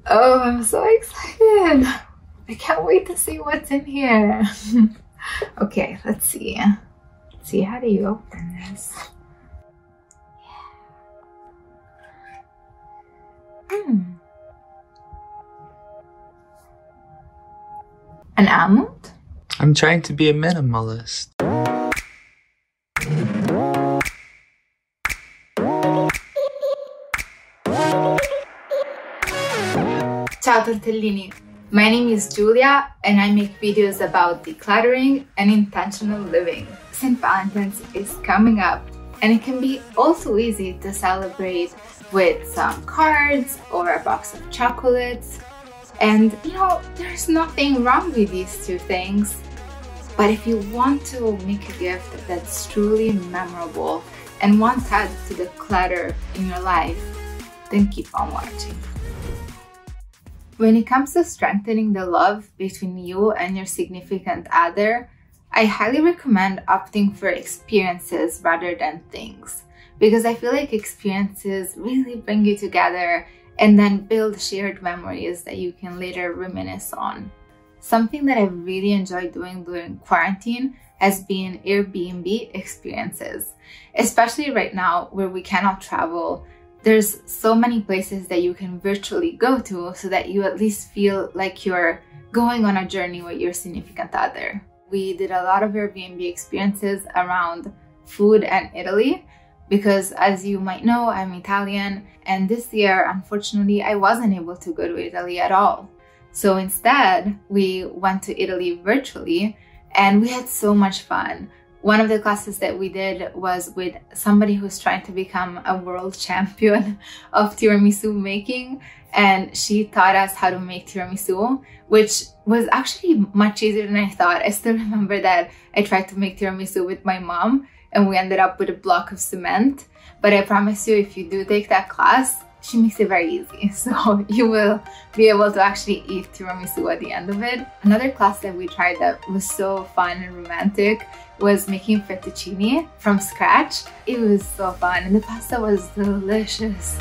Oh, I'm so excited. I can't wait to see what's in here. Okay, let's see. Let's see, how do you open this? An almond? I'm trying to be a minimalist. Ciao tortellini! My name is Giulia and I make videos about decluttering and intentional living. St Valentine's is coming up and it can be also easy to celebrate with some cards or a box of chocolates. And you know, there's nothing wrong with these two things. But if you want to make a gift that's truly memorable and won't add to the clutter in your life, then keep on watching. When it comes to strengthening the love between you and your significant other, I highly recommend opting for experiences rather than things, because I feel like experiences really bring you together and then build shared memories that you can later reminisce on. Something that I really enjoyed doing during quarantine has been Airbnb experiences, especially right now where we cannot travel. There's so many places that you can virtually go to so that you at least feel like you're going on a journey with your significant other. We did a lot of Airbnb experiences around food and Italy because, as you might know, I'm Italian, and this year, unfortunately, I wasn't able to go to Italy at all. So instead, we went to Italy virtually and we had so much fun. One of the classes that we did was with somebody who's trying to become a world champion of tiramisu making, and she taught us how to make tiramisu, which was actually much easier than I thought. I still remember that I tried to make tiramisu with my mom and we ended up with a block of cement, but I promise you, if you do take that class, she makes it very easy, so you will be able to actually eat tiramisu at the end of it. Another class that we tried that was so fun and romantic was making fettuccine from scratch. It was so fun and the pasta was delicious.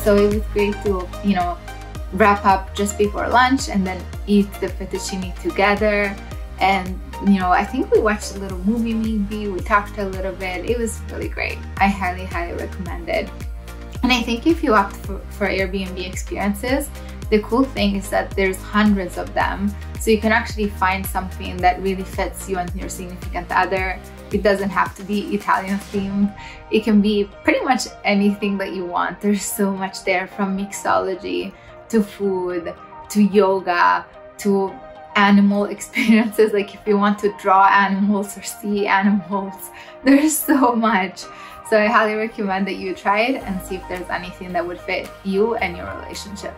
So it was great to, you know, wrap up just before lunch and then eat the fettuccine together. And, you know, I think we watched a little movie maybe, we talked a little bit. It was really great. I highly, highly recommend it. And I think if you opt for Airbnb experiences, the cool thing is that there's hundreds of them. So you can actually find something that really fits you and your significant other. It doesn't have to be Italian themed. It can be pretty much anything that you want. There's so much there, from mixology to food to yoga to animal experiences, like if you want to draw animals or see animals. There's so much. So I highly recommend that you try it and see if there's anything that would fit you and your relationship.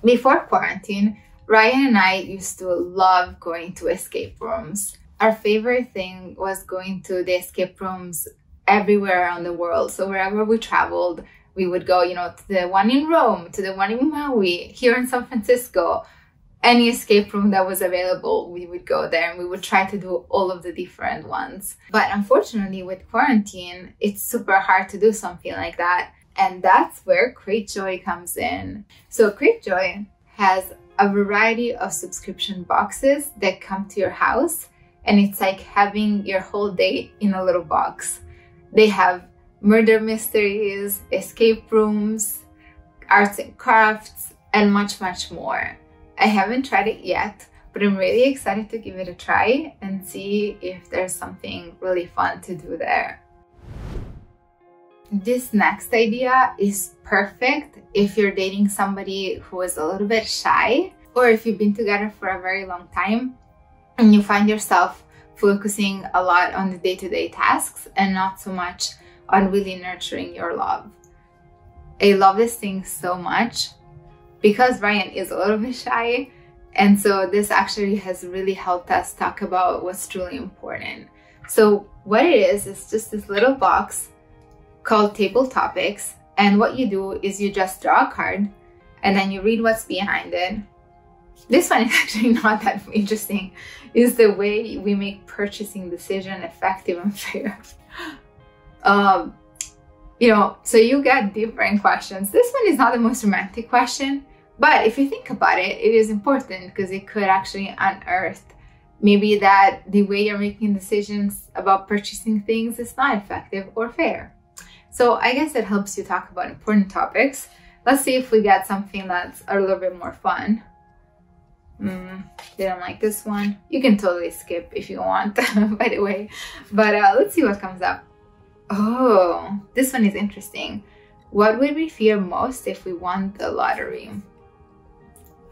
Before quarantine, Ryan and I used to love going to escape rooms. Our favorite thing was going to the escape rooms everywhere around the world. So wherever we traveled, we would go, you know, to the one in Rome, to the one in Maui, here in San Francisco. Any escape room that was available, we would go there and we would try to do all of the different ones. But unfortunately, with quarantine, it's super hard to do something like that. And that's where Quickjoy comes in. So Quickjoy has a variety of subscription boxes that come to your house. And it's like having your whole day in a little box. They have murder mysteries, escape rooms, arts and crafts, and much, much more. I haven't tried it yet, but I'm really excited to give it a try and see if there's something really fun to do there. This next idea is perfect if you're dating somebody who is a little bit shy, or if you've been together for a very long time and you find yourself focusing a lot on the day-to-day tasks and not so much on really nurturing your love. I love this thing so much because Ryan is a little bit shy And so this actually has really helped us talk about what's truly important. So what it is just this little box called Table Topics. And what you do is you just draw a card and then you read what's behind it. This one is actually not that interesting. It's the way we make purchasing decision effective and fair. So you get different questions. This one is not the most romantic question, but if you think about it, it is important because it could actually unearth maybe that the way you're making decisions about purchasing things is not effective or fair. So I guess it helps you talk about important topics. Let's see if we get something that's a little bit more fun. Didn't like this one. You can totally skip if you want, by the way. But let's see what comes up. Oh, this one is interesting. What would we fear most if we won the lottery?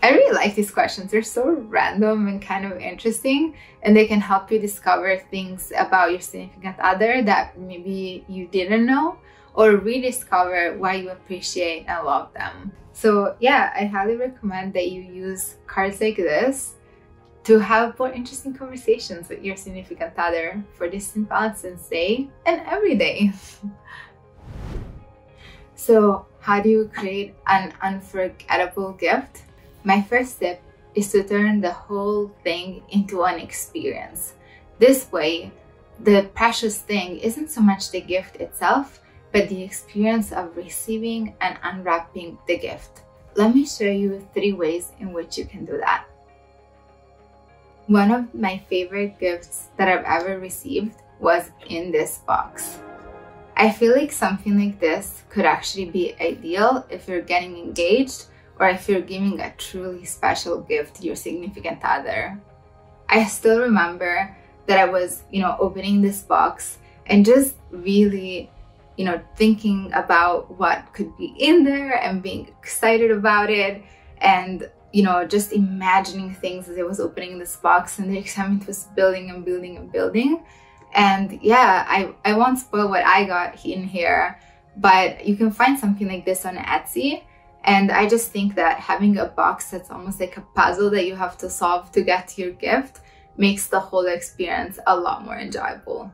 I really like these questions. They're so random and kind of interesting, and they can help you discover things about your significant other that maybe you didn't know, or rediscover why you appreciate and love them. So yeah, I highly recommend that you use cards like this to have more interesting conversations with your significant other for this St. Valentine's Day and every day. So how do you create an unforgettable gift? My first tip is to turn the whole thing into an experience. This way, the precious thing isn't so much the gift itself, but the experience of receiving and unwrapping the gift. Let me show you 3 ways in which you can do that. One of my favorite gifts that I've ever received was in this box. I feel like something like this could actually be ideal if you're getting engaged or if you're giving a truly special gift to your significant other. I still remember that I was, opening this box and just really thinking about what could be in there and being excited about it, and just imagining things as I was opening this box, and the excitement was building and building and building. And yeah, I won't spoil what I got in here, but you can find something like this on Etsy. And I just think that having a box that's almost like a puzzle that you have to solve to get to your gift makes the whole experience a lot more enjoyable.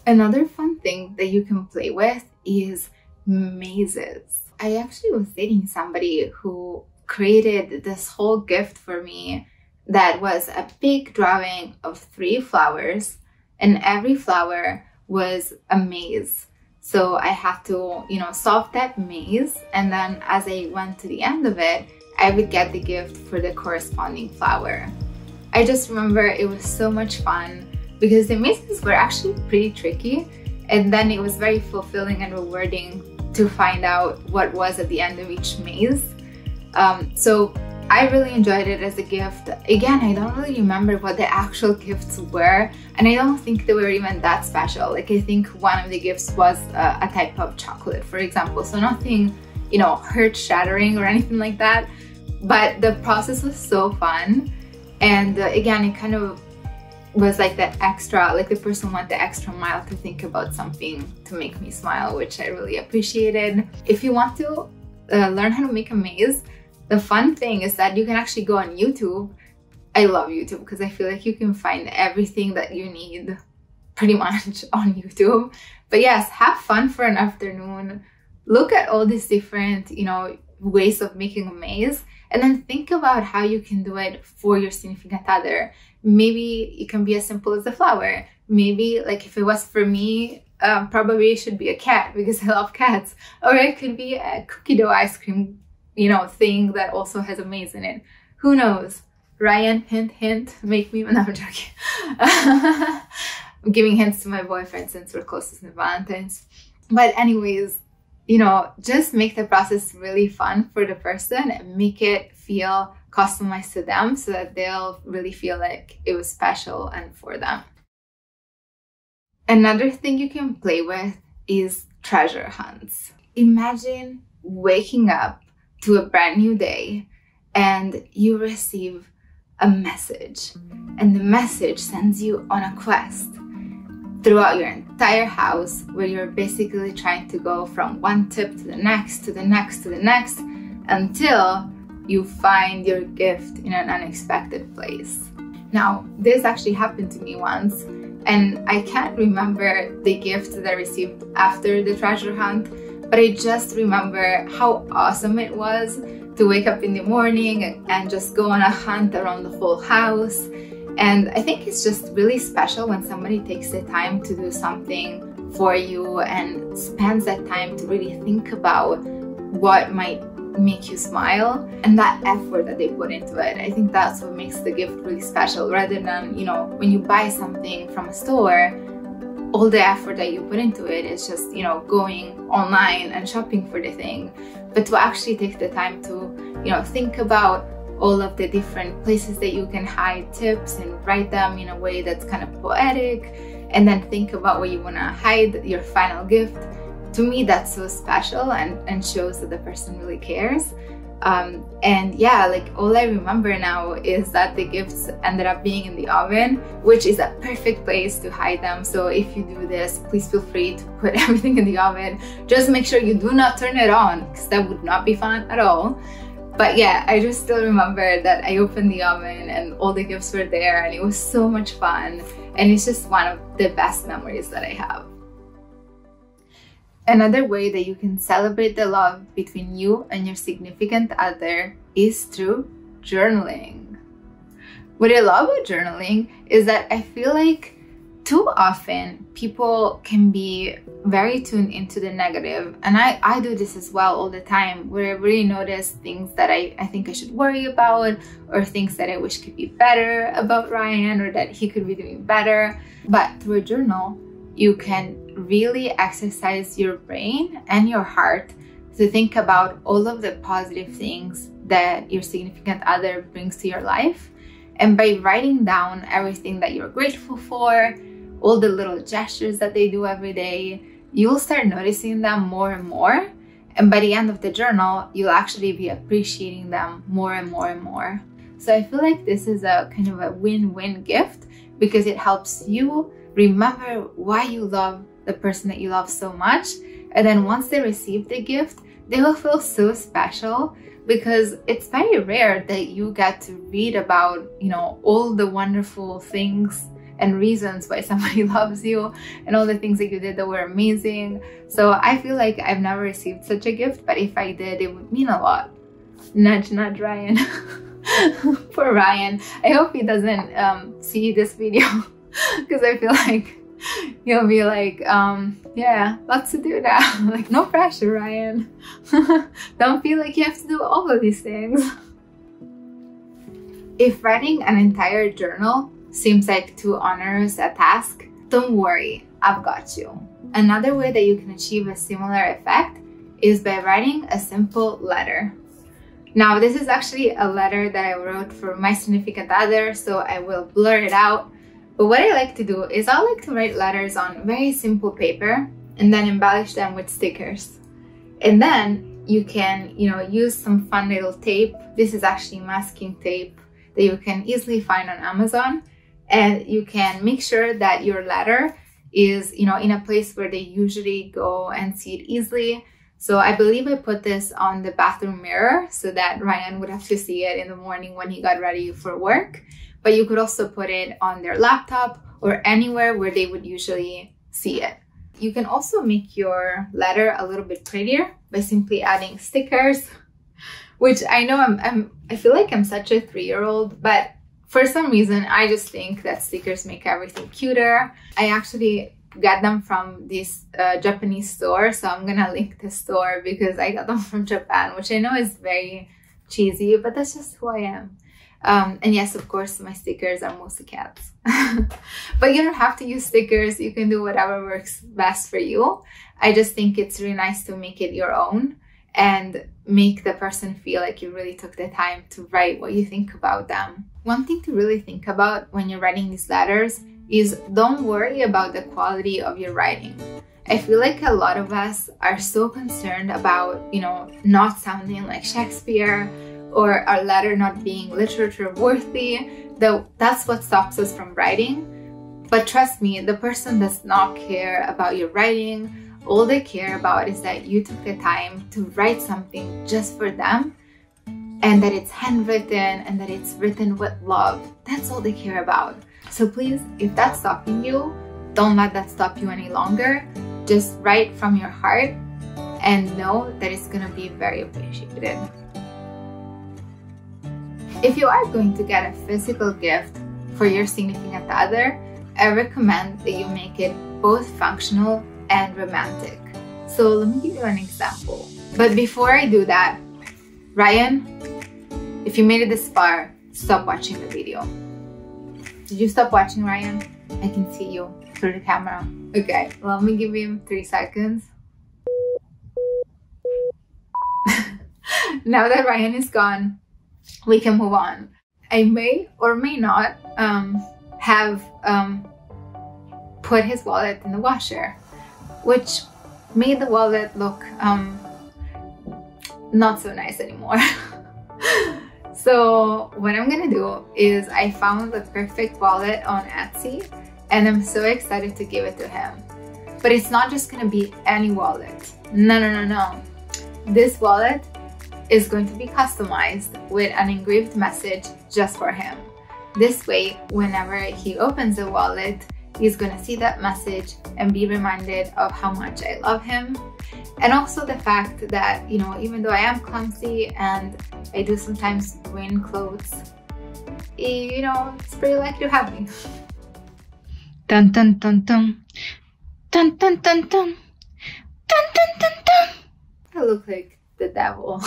Another fun thing that you can play with is mazes. I actually was dating somebody who created this whole gift for me that was a big drawing of 3 flowers, and every flower was a maze. So I had to, solve that maze, and then as I went to the end of it, I would get the gift for the corresponding flower. I just remember it was so much fun because the mazes were actually pretty tricky, and then it was very fulfilling and rewarding to find out what was at the end of each maze. So I really enjoyed it as a gift. Again, I don't really remember what the actual gifts were, and I don't think they were even that special. Like, I think one of the gifts was a type of chocolate, for example. So nothing, heart-shattering or anything like that. But the process was so fun. And again, it kind of was like that extra, like the person went the extra mile to think about something to make me smile, which I really appreciated. If you want to learn how to make a maze, the fun thing is that you can actually go on YouTube. I love YouTube because I feel like you can find everything that you need pretty much on YouTube. But yes, have fun for an afternoon. Look at all these different, ways of making a maze, and then think about how you can do it for your significant other. Maybe it can be as simple as a flower. Maybe, like, if it was for me, probably it should be a cat because I love cats. Or it could be a cookie dough ice cream, thing that also has a maze in it. Who knows? Ryan, hint, hint, make me, no, I'm joking. I'm giving hints to my boyfriend since we're close to St. Valentine's. But anyways, just make the process really fun for the person and make it feel customized to them so that they'll really feel like it was special and for them. Another thing you can play with is treasure hunts. Imagine waking up to a brand new day and you receive a message, and the message sends you on a quest throughout your entire house where you're basically trying to go from one tip to the next, to the next, to the next, until you find your gift in an unexpected place. Now, this actually happened to me once, and I can't remember the gift that I received after the treasure hunt, but I just remember how awesome it was to wake up in the morning and just go on a hunt around the whole house. And I think it's just really special when somebody takes the time to do something for you and spends that time to really think about what might make you smile and that effort that they put into it. I think that's what makes the gift really special, rather than, you know, when you buy something from a store, all the effort that you put into it is just, you know, going online and shopping for the thing. But to actually take the time to, you know, think about all of the different places that you can hide tips and write them in a way that's kind of poetic, and then think about where you want to hide your final gift. To me, that's so special and shows that the person really cares. And yeah, like all I remember now is that the gifts ended up being in the oven, which is a perfect place to hide them. So if you do this, please feel free to put everything in the oven. Just make sure you do not turn it on, because that would not be fun at all. But yeah, I just still remember that I opened the oven and all the gifts were there, and it was so much fun. And it's just one of the best memories that I have. Another way that you can celebrate the love between you and your significant other is through journaling. What I love about journaling is that I feel like too often people can be very tuned into the negative, and I do this as well all the time, where I really notice things that I think I should worry about, or things that I wish could be better about Ryan, or that he could be doing better. But through a journal, you can really exercise your brain and your heart to think about all of the positive things that your significant other brings to your life. And by writing down everything that you're grateful for, all the little gestures that they do every day, you'll start noticing them more and more. And by the end of the journal, you'll actually be appreciating them more and more and more. So I feel like this is a kind of a win-win gift, because it helps you remember why you love the person that you love so much. And then once they receive the gift, they will feel so special, because it's very rare that you get to read about, you know, all the wonderful things and reasons why somebody loves you and all the things that you did that were amazing. So I feel like I've never received such a gift, but if I did, it would mean a lot. Nudge, nudge, Ryan. Poor Ryan. I hope he doesn't see this video, because I feel like he'll be like, yeah, lots to do now. Like, no pressure, Ryan. Don't feel like you have to do all of these things. If writing an entire journal seems like too onerous a task, don't worry, I've got you. Another way that you can achieve a similar effect is by writing a simple letter. Now, this is actually a letter that I wrote for my significant other, so I will blur it out. But what I like to do is I like to write letters on very simple paper and then embellish them with stickers. And then you can, you know, use some fun little tape. This is actually masking tape that you can easily find on Amazon. And you can make sure that your letter is, you know, in a place where they usually go and see it easily. So I believe I put this on the bathroom mirror so that Ryan would have to see it in the morning when he got ready for work. But you could also put it on their laptop or anywhere where they would usually see it. You can also make your letter a little bit prettier by simply adding stickers, which I know I feel like I'm such a 3-year-old, but for some reason, I just think that stickers make everything cuter. I actually got them from this Japanese store, so I'm gonna link the store because I got them from Japan, which I know is very cheesy, but that's just who I am. And yes, of course, my stickers are mostly cats. But you don't have to use stickers. You can do whatever works best for you. I just think it's really nice to make it your own and make the person feel like you really took the time to write what you think about them. One thing to really think about when you're writing these letters is don't worry about the quality of your writing. I feel like a lot of us are so concerned about, you know, not sounding like Shakespeare or our letter not being literature worthy, that's what stops us from writing. But trust me, the person does not care about your writing. All they care about is that you took the time to write something just for them. and that it's handwritten and that it's written with love. That's all they care about. So please, if that's stopping you, don't let that stop you any longer. Just write from your heart and know that it's gonna be very appreciated. If you are going to get a physical gift for your significant other, I recommend that you make it both functional and romantic. So let me give you an example. But before I do that, Ryan, if you made it this far, stop watching the video. Did you stop watching, Ryan? I can see you through the camera. Okay, let me give him 3 seconds. Now that Ryan is gone, we can move on. I may or may not have put his wallet in the washer, which made the wallet look not so nice anymore. So what I'm gonna do is I found the perfect wallet on Etsy and I'm so excited to give it to him. But it's not just gonna be any wallet. No. This wallet is going to be customized with an engraved message just for him. This way, whenever he opens the wallet, he's gonna see that message and be reminded of how much I love him. And also the fact that, you know, even though I am clumsy and I do sometimes ruin clothes, you know, it's pretty lucky to have me. Dun dun dun dun. Dun dun dun dun. Dun dun dun dun. I look like the devil,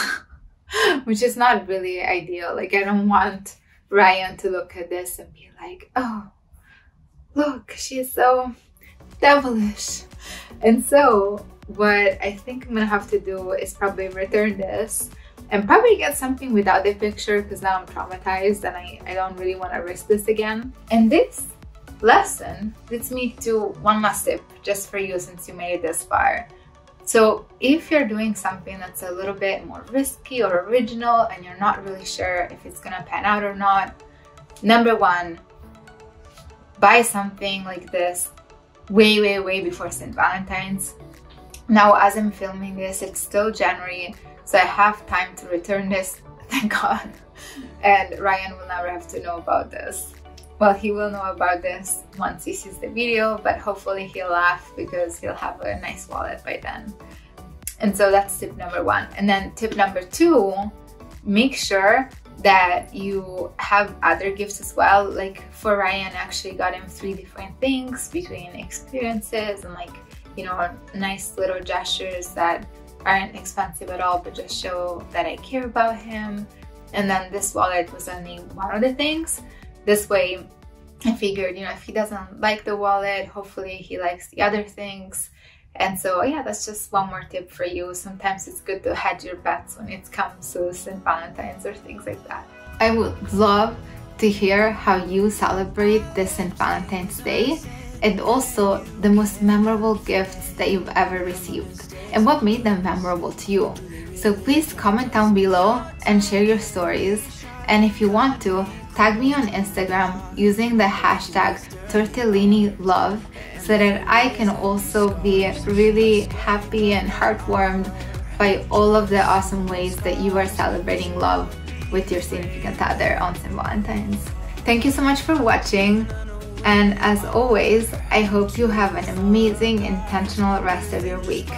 which is not really ideal. Like, I don't want Ryan to look at this and be like, oh, look, she's so devilish. And so what I think I'm gonna have to do is probably return this and probably get something without the picture, because now I'm traumatized and I don't really want to risk this again. And this lesson leads me to one last tip just for you, since you made it this far. So if you're doing something that's a little bit more risky or original and you're not really sure if it's gonna pan out or not, number one, buy something like this way before St. Valentine's. Now, as I'm filming this, it's still January, so I have time to return this, thank God. And Ryan will never have to know about this. Well, he will know about this once he sees the video, but hopefully he'll laugh because he'll have a nice wallet by then. And so that's tip number one. And then tip number two, make sure that you have other gifts as well. Like for Ryan, I actually got him 3 different things between experiences and, like, you know, nice little gestures that aren't expensive at all, but just show that I care about him. And then this wallet was only one of the things. This way, I figured, you know, if he doesn't like the wallet, hopefully he likes the other things. And so, yeah, that's just one more tip for you. Sometimes it's good to hedge your bets when it comes to St. Valentine's or things like that. I would love to hear how you celebrate this St. Valentine's Day, and also the most memorable gifts that you've ever received and what made them memorable to you. So please comment down below and share your stories. And if you want to, tag me on Instagram using the hashtag tortellini_love so that I can also be really happy and heartwarmed by all of the awesome ways that you are celebrating love with your significant other on St. Valentine's. Thank you so much for watching. And as always, I hope you have an amazing, intentional rest of your week.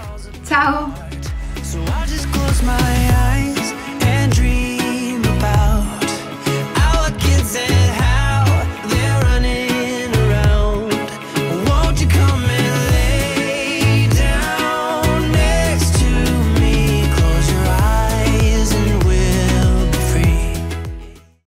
Ciao! So I just close my eyes